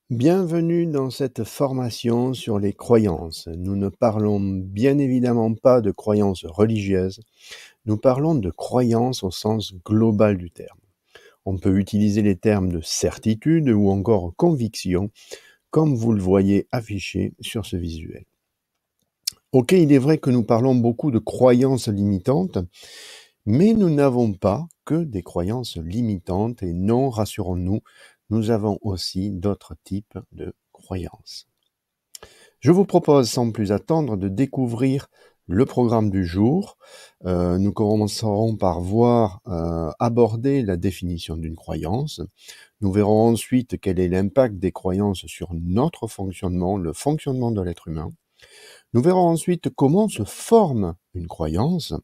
Bienvenue dans cette formation sur les croyances. Nous ne parlons bien évidemment pas de croyances religieuses, nous parlons de croyances au sens global du terme. On peut utiliser les termes de certitude ou encore conviction, comme vous le voyez affiché sur ce visuel. Ok, il est vrai que nous parlons beaucoup de croyances limitantes, mais nous n'avons pas que des croyances limitantes et non, rassurons-nous, nous avons aussi d'autres types de croyances. Je vous propose sans plus attendre de découvrir le programme du jour. Nous commencerons par aborder la définition d'une croyance. Nous verrons ensuite quel est l'impact des croyances sur notre fonctionnement, le fonctionnement de l'être humain. Nous verrons ensuite comment se forme une croyance,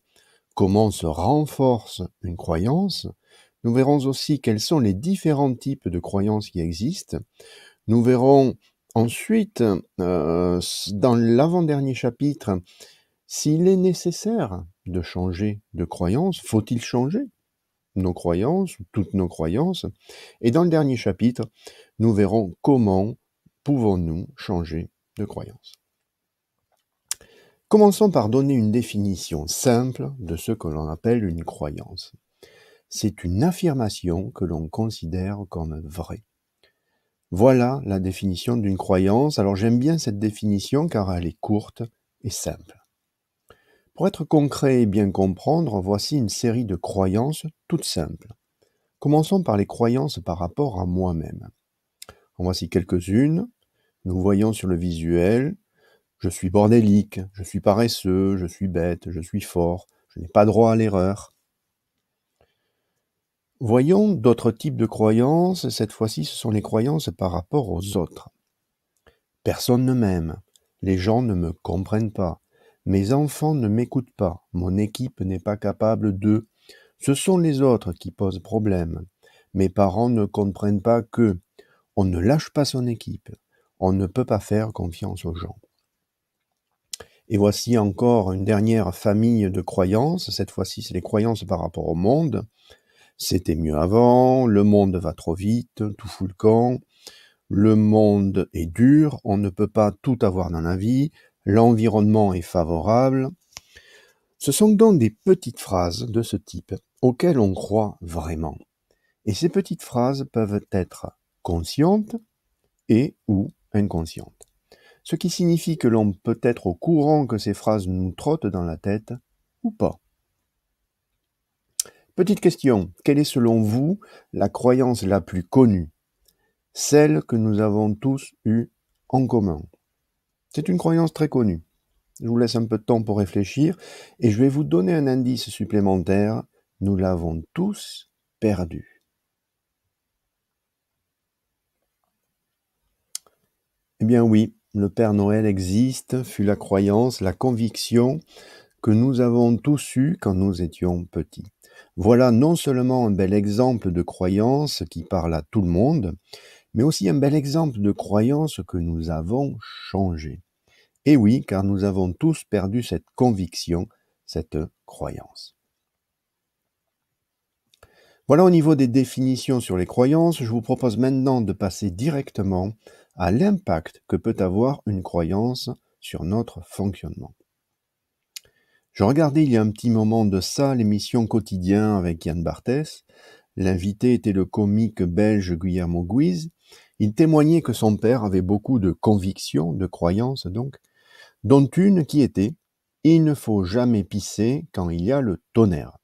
comment se renforce une croyance. Nous verrons aussi quels sont les différents types de croyances qui existent. Nous verrons ensuite, dans l'avant-dernier chapitre, s'il est nécessaire de changer de croyance. Faut-il changer nos croyances, toutes nos croyances? Et dans le dernier chapitre, nous verrons comment pouvons-nous changer de croyance. Commençons par donner une définition simple de ce que l'on appelle une croyance. C'est une affirmation que l'on considère comme vraie. Voilà la définition d'une croyance. Alors j'aime bien cette définition car elle est courte et simple. Pour être concret et bien comprendre, voici une série de croyances toutes simples. Commençons par les croyances par rapport à moi-même. En voici quelques-unes. Nous voyons sur le visuel, je suis bordélique, je suis paresseux, je suis bête, je suis fort, je n'ai pas droit à l'erreur. Voyons d'autres types de croyances. Cette fois-ci, ce sont les croyances par rapport aux autres. Personne ne m'aime, les gens ne me comprennent pas, mes enfants ne m'écoutent pas, mon équipe n'est pas capable de... Ce sont les autres qui posent problème. Mes parents ne comprennent pas que on ne lâche pas son équipe, on ne peut pas faire confiance aux gens. Et voici encore une dernière famille de croyances. Cette fois-ci, c'est les croyances par rapport au monde. C'était mieux avant, le monde va trop vite, tout fout le camp. Le monde est dur, on ne peut pas tout avoir dans la vie, l'environnement est favorable. Ce sont donc des petites phrases de ce type auxquelles on croit vraiment. Et ces petites phrases peuvent être conscientes et ou inconscientes. Ce qui signifie que l'on peut être au courant que ces phrases nous trottent dans la tête ou pas. Petite question, quelle est selon vous la croyance la plus connue? Celle que nous avons tous eue en commun. C'est une croyance très connue. Je vous laisse un peu de temps pour réfléchir et je vais vous donner un indice supplémentaire. Nous l'avons tous perdu. Eh bien oui, le Père Noël existe, fut la croyance, la conviction que nous avons tous eue quand nous étions petits. Voilà non seulement un bel exemple de croyance qui parle à tout le monde, mais aussi un bel exemple de croyance que nous avons changé. Et oui, car nous avons tous perdu cette conviction, cette croyance. Voilà au niveau des définitions sur les croyances, je vous propose maintenant de passer directement à l'impact que peut avoir une croyance sur notre fonctionnement. Je regardais il y a un petit moment de ça l'émission Quotidien avec Yann Barthès. L'invité était le comique belge Guillermo Guise. Il témoignait que son père avait beaucoup de convictions, de croyances donc, dont une qui était « il ne faut jamais pisser quand il y a le tonnerre ».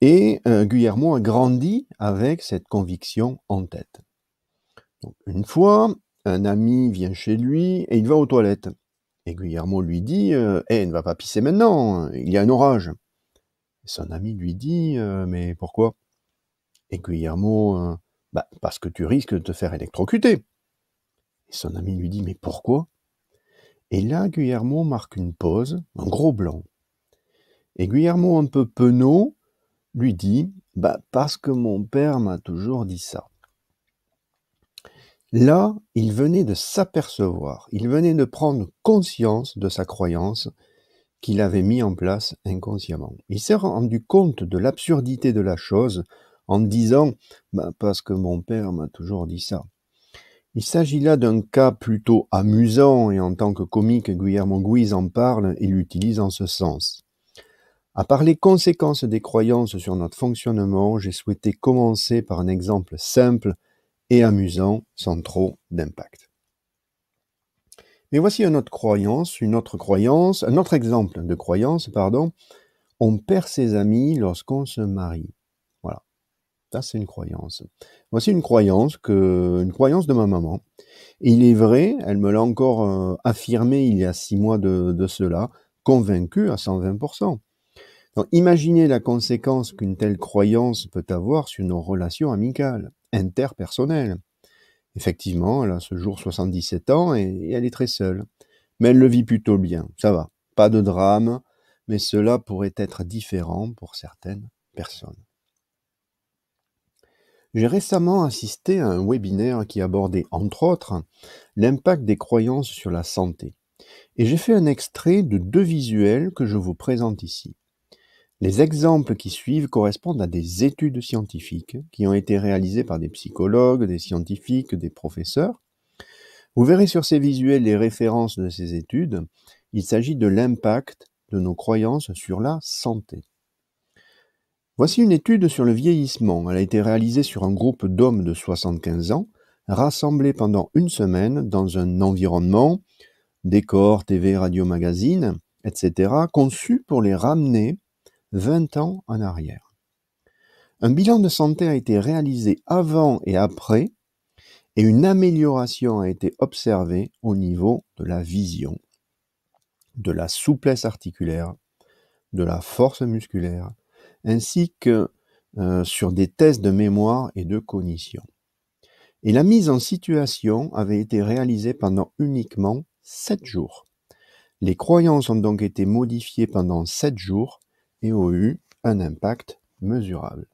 Et Guillermo a grandi avec cette conviction en tête. Donc, une fois, un ami vient chez lui et il va aux toilettes. Et Guillermo lui dit « ne va pas pisser maintenant, il y a un orage ». Son ami lui dit « mais pourquoi ?» Et Guillermo « parce que tu risques de te faire électrocuter ». Et son ami lui dit « mais pourquoi ?» Et là, Guillermo marque une pause, un gros blanc. Et Guillermo, un peu penaud, lui dit « parce que mon père m'a toujours dit ça ». Là, il venait de s'apercevoir, il venait de prendre conscience de sa croyance qu'il avait mis en place inconsciemment. Il s'est rendu compte de l'absurdité de la chose en disant « parce que mon père m'a toujours dit ça ». Il s'agit là d'un cas plutôt amusant et en tant que comique, Guillermo Guise en parle et l'utilise en ce sens. À part les conséquences des croyances sur notre fonctionnement, j'ai souhaité commencer par un exemple simple et amusant, sans trop d'impact. Mais voici une autre un autre exemple de croyance, pardon. On perd ses amis lorsqu'on se marie. Voilà, ça c'est une croyance. Voici une croyance de ma maman. Et il est vrai, elle me l'a encore affirmé il y a 6 mois de cela, convaincue à 120%. Donc, imaginez la conséquence qu'une telle croyance peut avoir sur nos relations amicales, interpersonnelles. Effectivement, elle a ce jour 77 ans et elle est très seule. Mais elle le vit plutôt bien, ça va, pas de drame, mais cela pourrait être différent pour certaines personnes. J'ai récemment assisté à un webinaire qui abordait, entre autres, l'impact des croyances sur la santé. Et j'ai fait un extrait de 2 visuels que je vous présente ici. Les exemples qui suivent correspondent à des études scientifiques qui ont été réalisées par des psychologues, des scientifiques, des professeurs. Vous verrez sur ces visuels les références de ces études. Il s'agit de l'impact de nos croyances sur la santé. Voici une étude sur le vieillissement. Elle a été réalisée sur un groupe d'hommes de 75 ans, rassemblés pendant une semaine dans un environnement, décor, TV, radio, magazine, etc., conçu pour les ramener 20 ans en arrière. Un bilan de santé a été réalisé avant et après, et une amélioration a été observée au niveau de la vision, de la souplesse articulaire, de la force musculaire, ainsi que sur des tests de mémoire et de cognition. Et la mise en situation avait été réalisée pendant uniquement 7 jours. Les croyances ont donc été modifiées pendant 7 jours et ont eu un impact mesurable.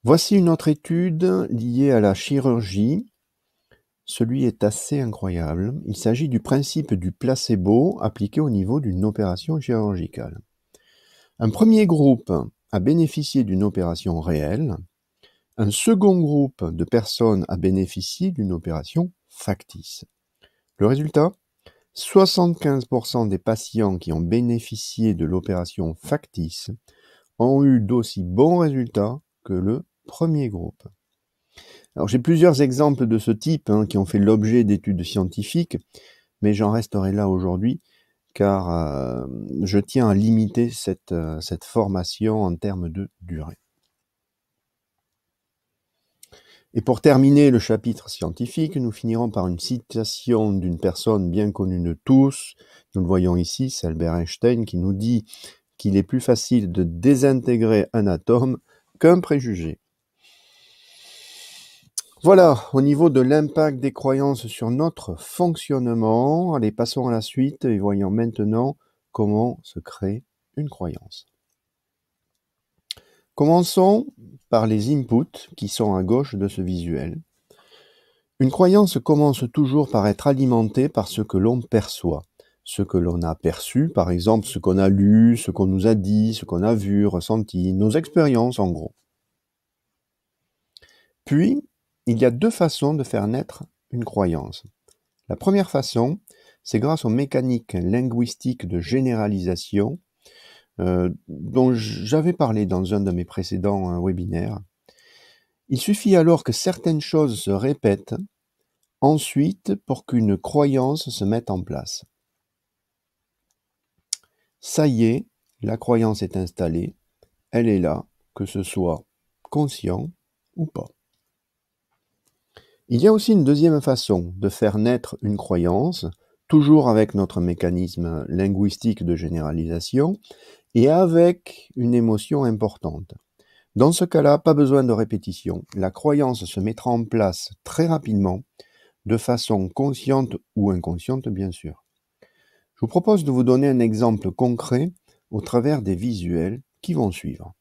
Voici une autre étude liée à la chirurgie. Celui est assez incroyable. Il s'agit du principe du placebo appliqué au niveau d'une opération chirurgicale. Un premier groupe a bénéficié d'une opération réelle. Un second groupe de personnes a bénéficié d'une opération factice. Le résultat ? 75% des patients qui ont bénéficié de l'opération factice ont eu d'aussi bons résultats que le premier groupe. Alors j'ai plusieurs exemples de ce type qui ont fait l'objet d'études scientifiques, mais j'en resterai là aujourd'hui car je tiens à limiter cette formation en termes de durée. Et pour terminer le chapitre scientifique, nous finirons par une citation d'une personne bien connue de tous. Nous le voyons ici, c'est Albert Einstein qui nous dit qu'il est plus facile de désintégrer un atome qu'un préjugé. Voilà, au niveau de l'impact des croyances sur notre fonctionnement, allez, passons à la suite et voyons maintenant comment se crée une croyance. Commençons par les inputs qui sont à gauche de ce visuel. Une croyance commence toujours par être alimentée par ce que l'on perçoit, ce que l'on a perçu, par exemple ce qu'on a lu, ce qu'on nous a dit, ce qu'on a vu, ressenti, nos expériences en gros. Puis, il y a 2 façons de faire naître une croyance. La première façon, c'est grâce aux mécaniques linguistiques de généralisation dont j'avais parlé dans un de mes précédents webinaires. Il suffit alors que certaines choses se répètent ensuite pour qu'une croyance se mette en place. Ça y est, la croyance est installée, elle est là, que ce soit conscient ou pas. Il y a aussi une deuxième façon de faire naître une croyance, toujours avec notre mécanisme linguistique de généralisation, et avec une émotion importante. Dans ce cas-là, pas besoin de répétition, la croyance se mettra en place très rapidement, de façon consciente ou inconsciente bien sûr. Je vous propose de vous donner un exemple concret au travers des visuels qui vont suivre.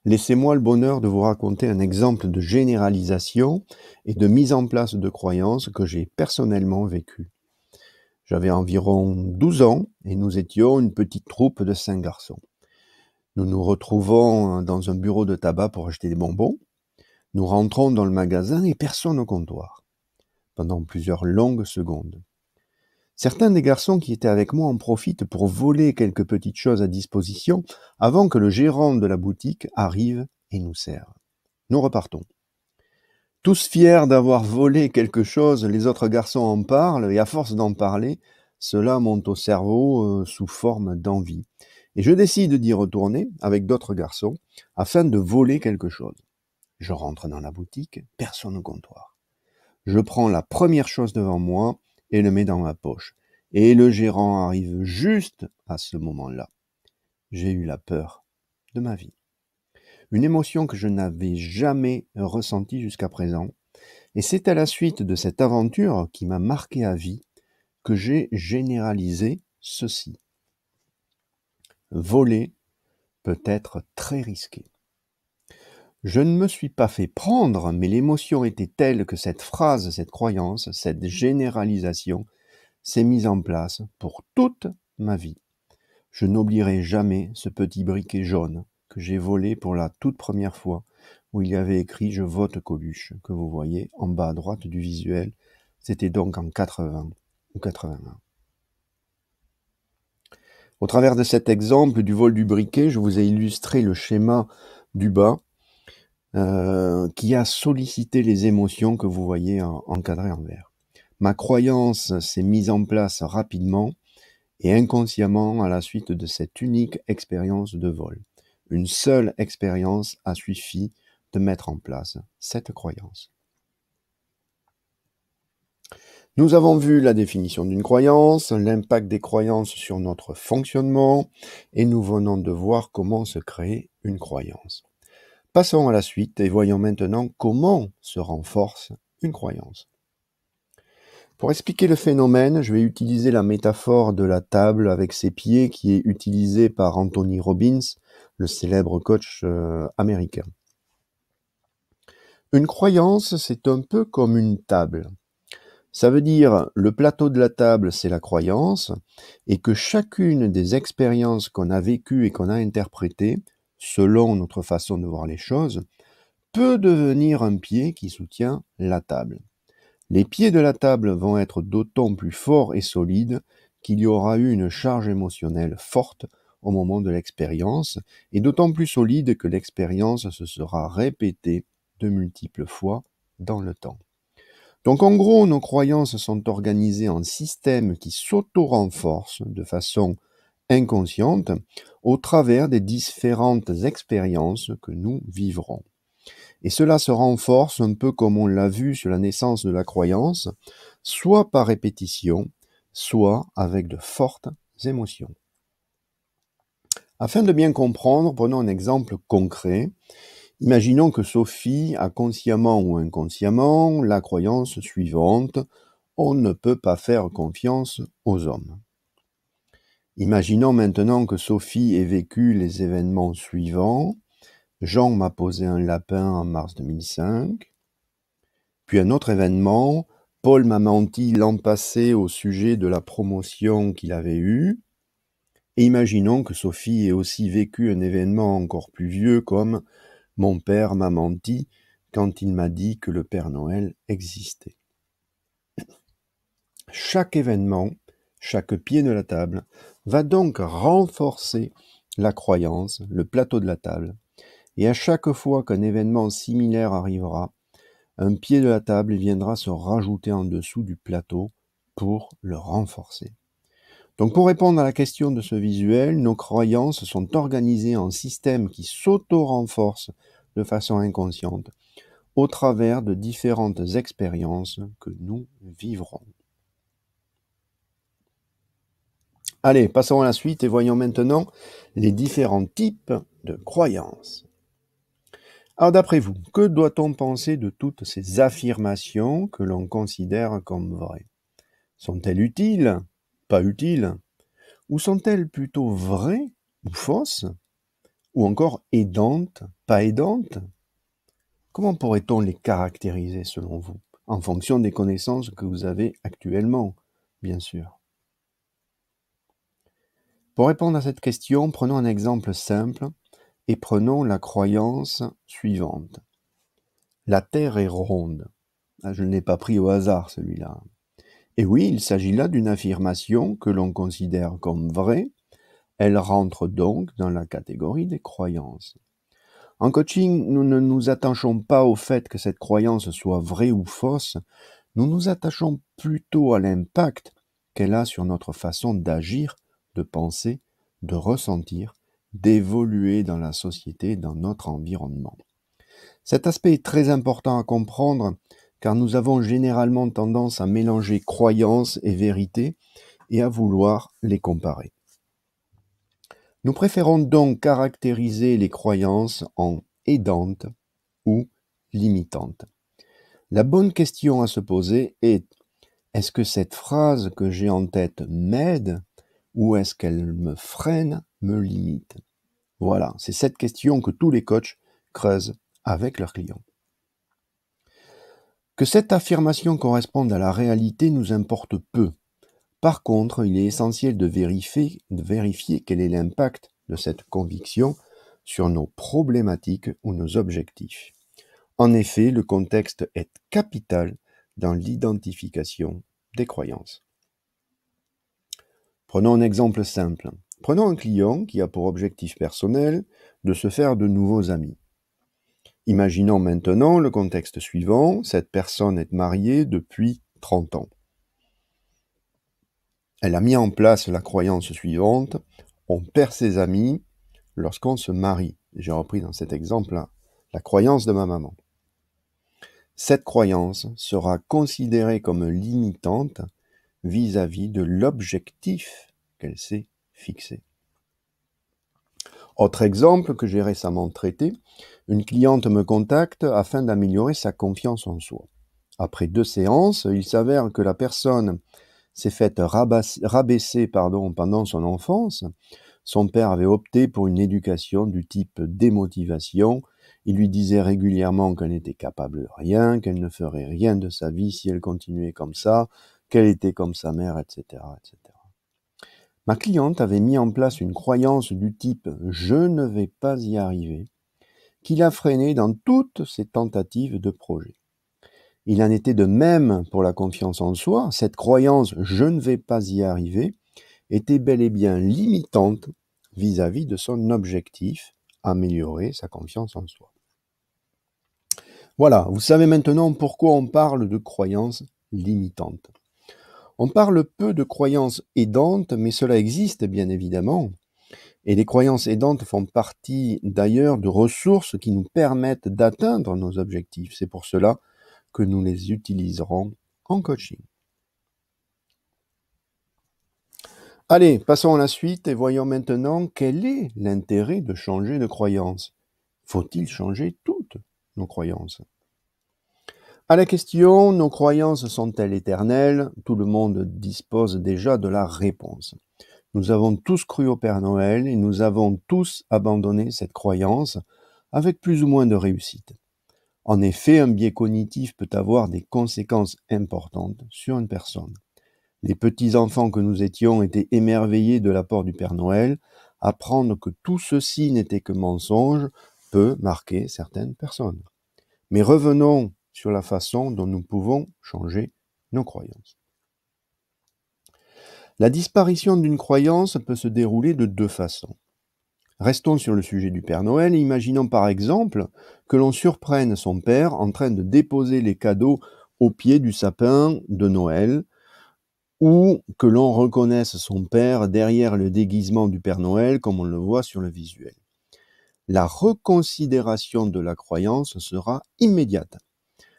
Laissez-moi le bonheur de vous raconter un exemple de généralisation et de mise en place de croyances que j'ai personnellement vécu. J'avais environ 12 ans et nous étions une petite troupe de 5 garçons. Nous nous retrouvons dans un bureau de tabac pour acheter des bonbons. Nous rentrons dans le magasin et personne au comptoir, pendant plusieurs longues secondes. Certains des garçons qui étaient avec moi en profitent pour voler quelques petites choses à disposition avant que le gérant de la boutique arrive et nous serve. Nous repartons. Tous fiers d'avoir volé quelque chose, les autres garçons en parlent et à force d'en parler, cela monte au cerveau sous forme d'envie. Et je décide d'y retourner avec d'autres garçons afin de voler quelque chose. Je rentre dans la boutique, personne au comptoir. Je prends la première chose devant moi et le mets dans ma poche. Et le gérant arrive juste à ce moment-là. J'ai eu la peur de ma vie. Une émotion que je n'avais jamais ressentie jusqu'à présent. Et c'est à la suite de cette aventure qui m'a marqué à vie que j'ai généralisé ceci. Voler peut être très risqué. Je ne me suis pas fait prendre, mais l'émotion était telle que cette phrase, cette croyance, cette généralisation s'est mise en place pour toute ma vie. Je n'oublierai jamais ce petit briquet jaune que j'ai volé pour la toute première fois, où il y avait écrit « Je vote Coluche » que vous voyez en bas à droite du visuel. C'était donc en 80 ou 81. Au travers de cet exemple du vol du briquet, je vous ai illustré le schéma du bas qui a sollicité les émotions que vous voyez encadrées en vert. Ma croyance s'est mise en place rapidement et inconsciemment à la suite de cette unique expérience de vol. Une seule expérience a suffi de mettre en place cette croyance. Nous avons vu la définition d'une croyance, l'impact des croyances sur notre fonctionnement, et nous venons de voir comment se créer une croyance. Passons à la suite et voyons maintenant comment se renforce une croyance. Pour expliquer le phénomène, je vais utiliser la métaphore de la table avec ses pieds qui est utilisée par Anthony Robbins, le célèbre coach américain. Une croyance, c'est un peu comme une table. Ça veut dire le plateau de la table, c'est la croyance, et que chacune des expériences qu'on a vécues et qu'on a interprétées, selon notre façon de voir les choses, peut devenir un pied qui soutient la table. Les pieds de la table vont être d'autant plus forts et solides qu'il y aura eu une charge émotionnelle forte au moment de l'expérience, et d'autant plus solide que l'expérience se sera répétée de multiples fois dans le temps. Donc en gros, nos croyances sont organisées en systèmes qui s'auto-renforcent de façon inconsciente au travers des différentes expériences que nous vivrons. Et cela se renforce un peu comme on l'a vu sur la naissance de la croyance, soit par répétition, soit avec de fortes émotions. Afin de bien comprendre, prenons un exemple concret. Imaginons que Sophie a consciemment ou inconsciemment la croyance suivante: on ne peut pas faire confiance aux hommes. Imaginons maintenant que Sophie ait vécu les événements suivants. Jean m'a posé un lapin en mars 2005. Puis un autre événement, Paul m'a menti l'an passé au sujet de la promotion qu'il avait eue. Et imaginons que Sophie ait aussi vécu un événement encore plus vieux comme mon père m'a menti quand il m'a dit que le Père Noël existait. Chaque événement, chaque pied de la table, va donc renforcer la croyance, le plateau de la table. Et à chaque fois qu'un événement similaire arrivera, un pied de la table viendra se rajouter en dessous du plateau pour le renforcer. Donc pour répondre à la question de ce visuel, nos croyances sont organisées en systèmes qui s'auto-renforcent de façon inconsciente au travers de différentes expériences que nous vivrons. Allez, passons à la suite et voyons maintenant les différents types de croyances. Alors d'après vous, que doit-on penser de toutes ces affirmations que l'on considère comme vraies? Sont-elles utiles? Pas utiles? Ou sont-elles plutôt vraies ou fausses? Ou encore aidantes? Pas aidantes? Comment pourrait-on les caractériser selon vous? En fonction des connaissances que vous avez actuellement, bien sûr. Pour répondre à cette question, prenons un exemple simple et prenons la croyance suivante. La Terre est ronde. Ah, je ne l'ai pas pris au hasard, celui-là. Et oui, il s'agit là d'une affirmation que l'on considère comme vraie. Elle rentre donc dans la catégorie des croyances. En coaching, nous ne nous attachons pas au fait que cette croyance soit vraie ou fausse, nous nous attachons plutôt à l'impact qu'elle a sur notre façon d'agir, de penser, de ressentir, d'évoluer dans la société, dans notre environnement. Cet aspect est très important à comprendre car nous avons généralement tendance à mélanger croyance et vérité et à vouloir les comparer. Nous préférons donc caractériser les croyances en aidantes ou limitantes. La bonne question à se poser est: est-ce que cette phrase que j'ai en tête m'aide ou est-ce qu'elle me freine, me limite? Voilà, c'est cette question que tous les coachs creusent avec leurs clients. Que cette affirmation corresponde à la réalité nous importe peu. Par contre, il est essentiel de vérifier quel est l'impact de cette conviction sur nos problématiques ou nos objectifs. En effet, le contexte est capital dans l'identification des croyances. Prenons un exemple simple. Prenons un client qui a pour objectif personnel de se faire de nouveaux amis. Imaginons maintenant le contexte suivant. Cette personne est mariée depuis 30 ans. Elle a mis en place la croyance suivante: on perd ses amis lorsqu'on se marie. J'ai repris dans cet exemple la croyance de ma maman. Cette croyance sera considérée comme limitante vis-à-vis de l'objectif qu'elle s'est fixé. Autre exemple que j'ai récemment traité, une cliente me contacte afin d'améliorer sa confiance en soi. Après 2 séances, il s'avère que la personne s'est faite rabaisser pendant son enfance. Son père avait opté pour une éducation du type démotivation. Il lui disait régulièrement qu'elle n'était capable de rien, qu'elle ne ferait rien de sa vie si elle continuait comme ça, qu'elle était comme sa mère, etc., etc. Ma cliente avait mis en place une croyance du type « je ne vais pas y arriver » qui l'a freinée dans toutes ses tentatives de projet. Il en était de même pour la confiance en soi. Cette croyance « je ne vais pas y arriver » était bel et bien limitante vis-à-vis de son objectif, améliorer sa confiance en soi. Voilà, vous savez maintenant pourquoi on parle de croyances limitantes. On parle peu de croyances aidantes, mais cela existe bien évidemment. Et les croyances aidantes font partie d'ailleurs de ressources qui nous permettent d'atteindre nos objectifs. C'est pour cela que nous les utiliserons en coaching. Allez, passons à la suite et voyons maintenant quel est l'intérêt de changer de croyance. Faut-il changer toutes nos croyances? À la question, nos croyances sont-elles éternelles? Tout le monde dispose déjà de la réponse. Nous avons tous cru au Père Noël et nous avons tous abandonné cette croyance avec plus ou moins de réussite. En effet, un biais cognitif peut avoir des conséquences importantes sur une personne. Les petits-enfants que nous étions étaient émerveillés de l'apport du Père Noël. Apprendre que tout ceci n'était que mensonge peut marquer certaines personnes. Mais revenons sur la façon dont nous pouvons changer nos croyances. La disparition d'une croyance peut se dérouler de 2 façons. Restons sur le sujet du Père Noël et imaginons par exemple que l'on surprenne son père en train de déposer les cadeaux au pied du sapin de Noël, ou que l'on reconnaisse son père derrière le déguisement du Père Noël comme on le voit sur le visuel. La reconsidération de la croyance sera immédiate.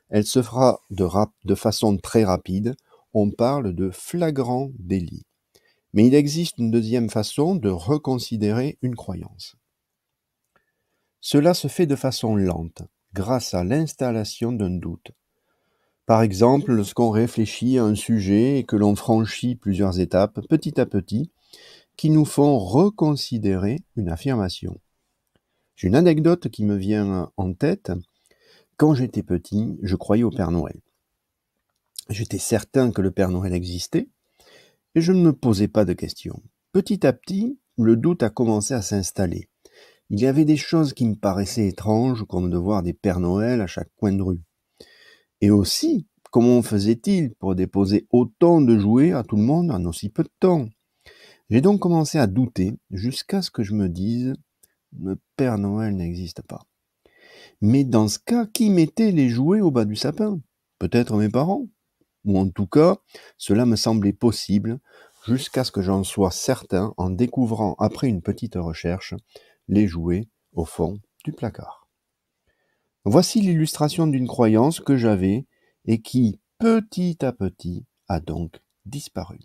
Elle se fera de façon très rapide. On parle de flagrant délit. Mais il existe une deuxième façon de reconsidérer une croyance. Cela se fait de façon lente, grâce à l'installation d'un doute. Par exemple, lorsqu'on réfléchit à un sujet et que l'on franchit plusieurs étapes, petit à petit, qui nous font reconsidérer une affirmation. J'ai une anecdote qui me vient en tête. Quand j'étais petit, je croyais au Père Noël. J'étais certain que le Père Noël existait et je ne me posais pas de questions. Petit à petit, le doute a commencé à s'installer. Il y avait des choses qui me paraissaient étranges, comme de voir des Pères Noël à chaque coin de rue. Et aussi, comment faisait-il pour déposer autant de jouets à tout le monde en aussi peu de temps? J'ai donc commencé à douter, jusqu'à ce que je me dise, le Père Noël n'existe pas. Mais dans ce cas, qui mettait les jouets au bas du sapin? Peut-être mes parents? Ou en tout cas, cela me semblait possible, jusqu'à ce que j'en sois certain en découvrant, après une petite recherche, les jouets au fond du placard. Voici l'illustration d'une croyance que j'avais et qui, petit à petit, a donc disparu.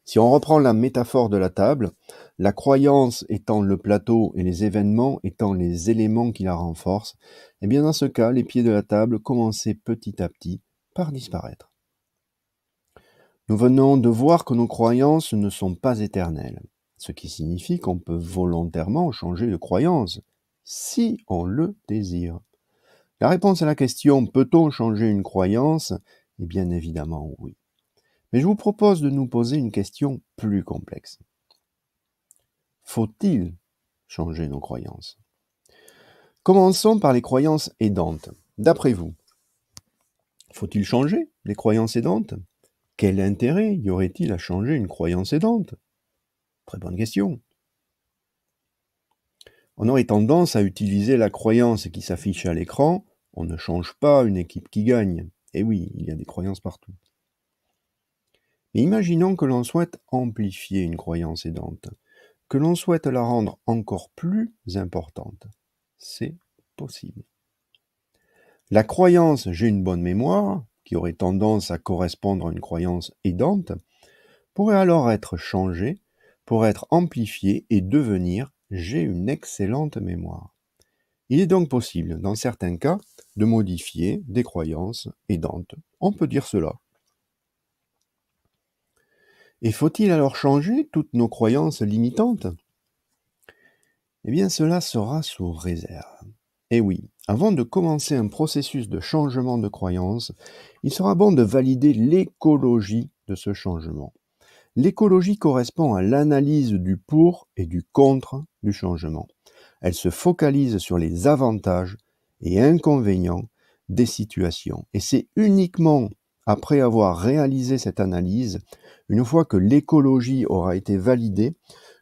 Si on reprend la métaphore de la table, la croyance étant le plateau et les événements étant les éléments qui la renforcent, eh bien dans ce cas, les pieds de la table commençaient petit à petit par disparaître. Nous venons de voir que nos croyances ne sont pas éternelles, ce qui signifie qu'on peut volontairement changer de croyance, si on le désire. La réponse à la question « Peut-on changer une croyance ?» est bien évidemment oui. Mais je vous propose de nous poser une question plus complexe. Faut-il changer nos croyances? Commençons par les croyances aidantes. D'après vous, faut-il changer les croyances aidantes? Quel intérêt y aurait-il à changer une croyance aidante? Très bonne question. On aurait tendance à utiliser la croyance qui s'affiche à l'écran. On ne change pas une équipe qui gagne. Et oui, il y a des croyances partout. Mais imaginons que l'on souhaite amplifier une croyance aidante, que l'on souhaite la rendre encore plus importante. C'est possible. La croyance « j'ai une bonne mémoire », qui aurait tendance à correspondre à une croyance aidante, pourrait alors être changée pour être amplifiée et devenir « j'ai une excellente mémoire ». Il est donc possible, dans certains cas, de modifier des croyances aidantes. On peut dire cela. Et faut-il alors changer toutes nos croyances limitantes? Eh bien, cela sera sous réserve. Et oui, avant de commencer un processus de changement de croyance, il sera bon de valider l'écologie de ce changement. L'écologie correspond à l'analyse du pour et du contre du changement. Elle se focalise sur les avantages et inconvénients des situations. Et c'est uniquement après avoir réalisé cette analyse, une fois que l'écologie aura été validée,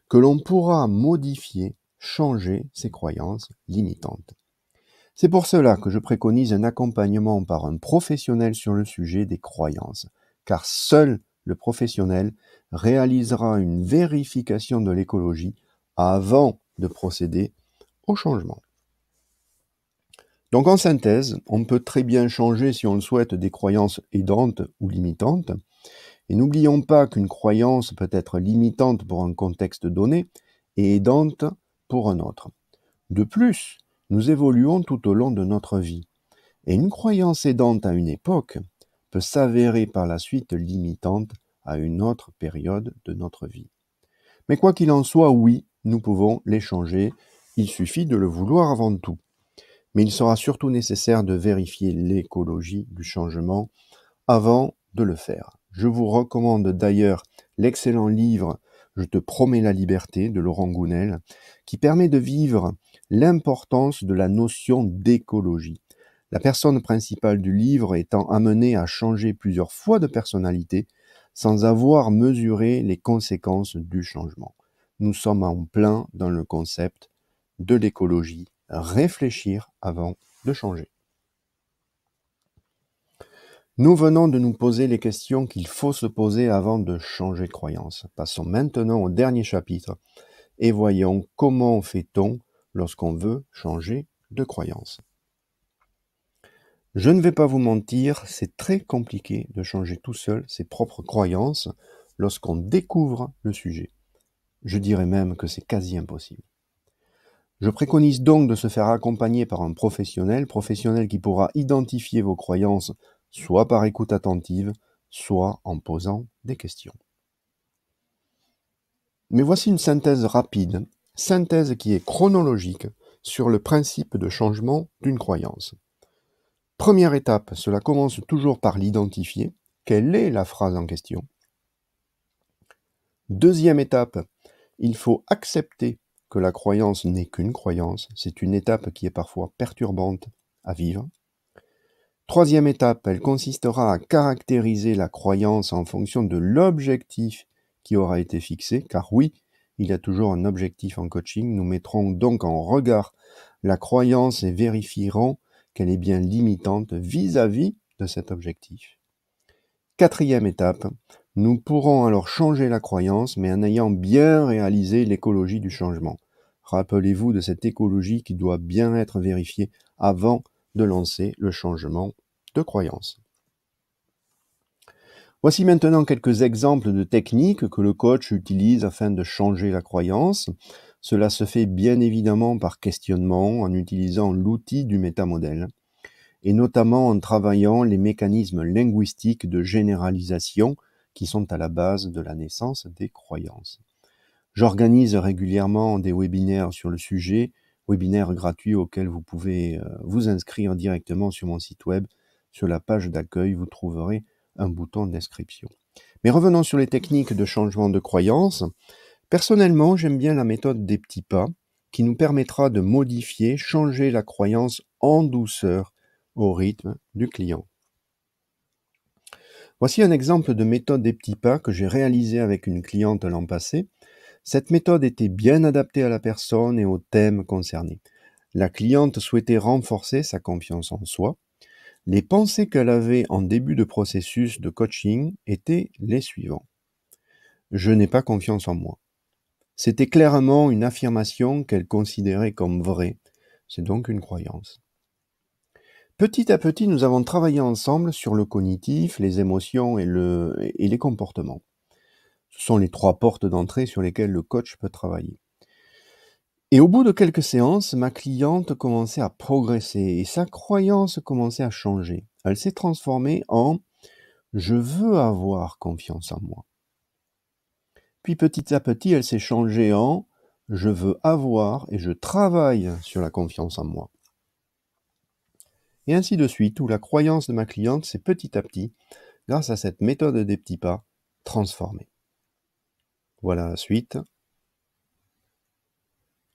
que l'on pourra modifier, changer ses croyances limitantes. C'est pour cela que je préconise un accompagnement par un professionnel sur le sujet des croyances, car seul le professionnel réalisera une vérification de l'écologie avant de procéder au changement. Donc en synthèse, on peut très bien changer si on le souhaite des croyances aidantes ou limitantes. Et n'oublions pas qu'une croyance peut être limitante pour un contexte donné et aidante pour un autre. De plus, nous évoluons tout au long de notre vie. Et une croyance aidante à une époque peut s'avérer par la suite limitante à une autre période de notre vie. Mais quoi qu'il en soit, oui, nous pouvons les changer. Il suffit de le vouloir avant tout. Mais il sera surtout nécessaire de vérifier l'écologie du changement avant de le faire. Je vous recommande d'ailleurs l'excellent livre « Je te promets la liberté » de Laurent Gounel, qui permet de vivre l'importance de la notion d'écologie. La personne principale du livre étant amenée à changer plusieurs fois de personnalité sans avoir mesuré les conséquences du changement. Nous sommes en plein dans le concept de l'écologie, réfléchir avant de changer. Nous venons de nous poser les questions qu'il faut se poser avant de changer de croyance. Passons maintenant au dernier chapitre et voyons comment fait-on lorsqu'on veut changer de croyance. Je ne vais pas vous mentir, c'est très compliqué de changer tout seul ses propres croyances lorsqu'on découvre le sujet. Je dirais même que c'est quasi impossible. Je préconise donc de se faire accompagner par un professionnel qui pourra identifier vos croyances soit par écoute attentive, soit en posant des questions. Mais voici une synthèse rapide, synthèse qui est chronologique sur le principe de changement d'une croyance. Première étape, cela commence toujours par l'identifier. Quelle est la phrase en question? Deuxième étape, il faut accepter que la croyance n'est qu'une croyance, c'est une étape qui est parfois perturbante à vivre. Troisième étape, elle consistera à caractériser la croyance en fonction de l'objectif qui aura été fixé, car oui, il y a toujours un objectif en coaching. Nous mettrons donc en regard la croyance et vérifierons qu'elle est bien limitante vis-à-vis de cet objectif. Quatrième étape, nous pourrons alors changer la croyance, mais en ayant bien réalisé l'écologie du changement. Rappelez-vous de cette écologie qui doit bien être vérifiée avant de lancer le changement de croyance. Voici maintenant quelques exemples de techniques que le coach utilise afin de changer la croyance. Cela se fait bien évidemment par questionnement en utilisant l'outil du métamodèle et notamment en travaillant les mécanismes linguistiques de généralisation qui sont à la base de la naissance des croyances. J'organise régulièrement des webinaires sur le sujet, webinaires gratuits auxquels vous pouvez vous inscrire directement sur mon site web. Sur la page d'accueil, vous trouverez un bouton d'inscription. Mais revenons sur les techniques de changement de croyance. Personnellement, j'aime bien la méthode des petits pas qui nous permettra de modifier, changer la croyance en douceur au rythme du client. Voici un exemple de méthode des petits pas que j'ai réalisé avec une cliente l'an passé. Cette méthode était bien adaptée à la personne et au thème concerné. La cliente souhaitait renforcer sa confiance en soi. Les pensées qu'elle avait en début de processus de coaching étaient les suivants. Je n'ai pas confiance en moi. C'était clairement une affirmation qu'elle considérait comme vraie. C'est donc une croyance. Petit à petit, nous avons travaillé ensemble sur le cognitif, les émotions et les comportements. Ce sont les 3 portes d'entrée sur lesquelles le coach peut travailler. Et au bout de quelques séances, ma cliente commençait à progresser et sa croyance commençait à changer. Elle s'est transformée en « je veux avoir confiance en moi ». Puis petit à petit, elle s'est changée en « je veux avoir et je travaille sur la confiance en moi ». Et ainsi de suite, où la croyance de ma cliente s'est petit à petit, grâce à cette méthode des petits pas, transformée. Voilà la suite.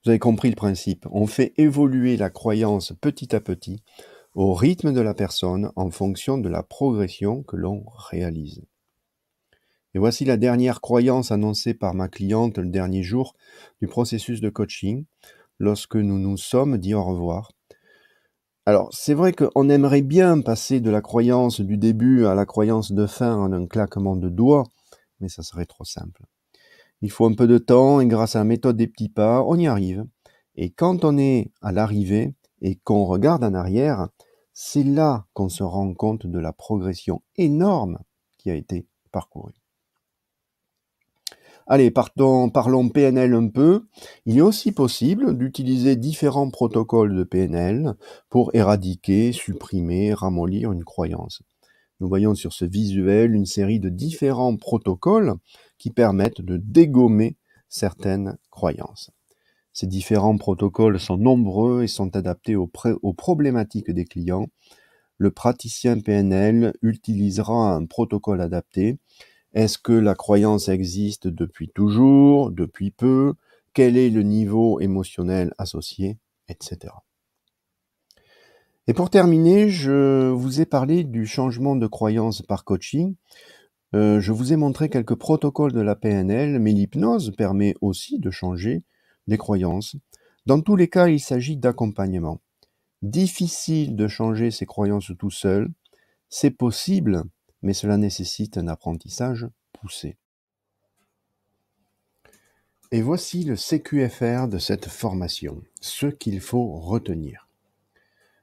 Vous avez compris le principe. On fait évoluer la croyance petit à petit au rythme de la personne en fonction de la progression que l'on réalise. Et voici la dernière croyance annoncée par ma cliente le dernier jour du processus de coaching, lorsque nous nous sommes dit au revoir. Alors, c'est vrai qu'on aimerait bien passer de la croyance du début à la croyance de fin en un claquement de doigts, mais ça serait trop simple. Il faut un peu de temps et grâce à la méthode des petits pas, on y arrive. Et quand on est à l'arrivée et qu'on regarde en arrière, c'est là qu'on se rend compte de la progression énorme qui a été parcourue. Allez, parlons PNL un peu. Il est aussi possible d'utiliser différents protocoles de PNL pour éradiquer, supprimer, ramollir une croyance. Nous voyons sur ce visuel une série de différents protocoles qui permettent de dégommer certaines croyances. Ces différents protocoles sont nombreux et sont adaptés aux problématiques des clients. Le praticien PNL utilisera un protocole adapté. Est-ce que la croyance existe depuis toujours, depuis peu? Quel est le niveau émotionnel associé, etc. Et pour terminer, je vous ai parlé du changement de croyance par coaching. Je vous ai montré quelques protocoles de la PNL, mais l'hypnose permet aussi de changer les croyances. Dans tous les cas, il s'agit d'accompagnement. Difficile de changer ses croyances tout seul. C'est possible, mais cela nécessite un apprentissage poussé. Et voici le CQFR de cette formation, ce qu'il faut retenir.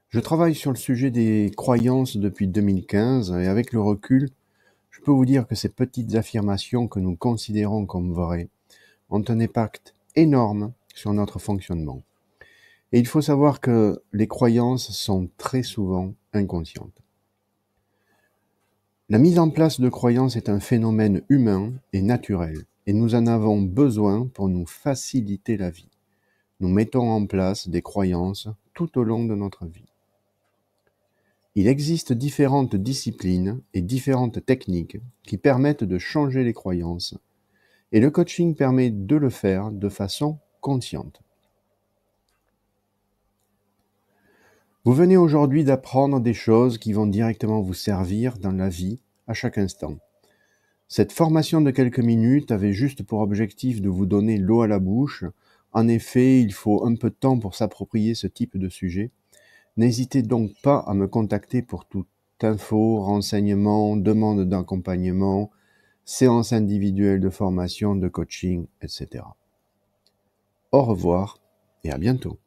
Je travaille sur le sujet des croyances depuis 2015 et avec le recul, je peux vous dire que ces petites affirmations que nous considérons comme vraies ont un impact énorme sur notre fonctionnement. Et il faut savoir que les croyances sont très souvent inconscientes. La mise en place de croyances est un phénomène humain et naturel, et nous en avons besoin pour nous faciliter la vie. Nous mettons en place des croyances tout au long de notre vie. Il existe différentes disciplines et différentes techniques qui permettent de changer les croyances, et le coaching permet de le faire de façon consciente. Vous venez aujourd'hui d'apprendre des choses qui vont directement vous servir dans la vie à chaque instant. Cette formation de quelques minutes avait juste pour objectif de vous donner l'eau à la bouche. En effet, il faut un peu de temps pour s'approprier ce type de sujet. N'hésitez donc pas à me contacter pour toute info, renseignement, demande d'accompagnement, séance individuelle de formation, de coaching, etc. Au revoir et à bientôt.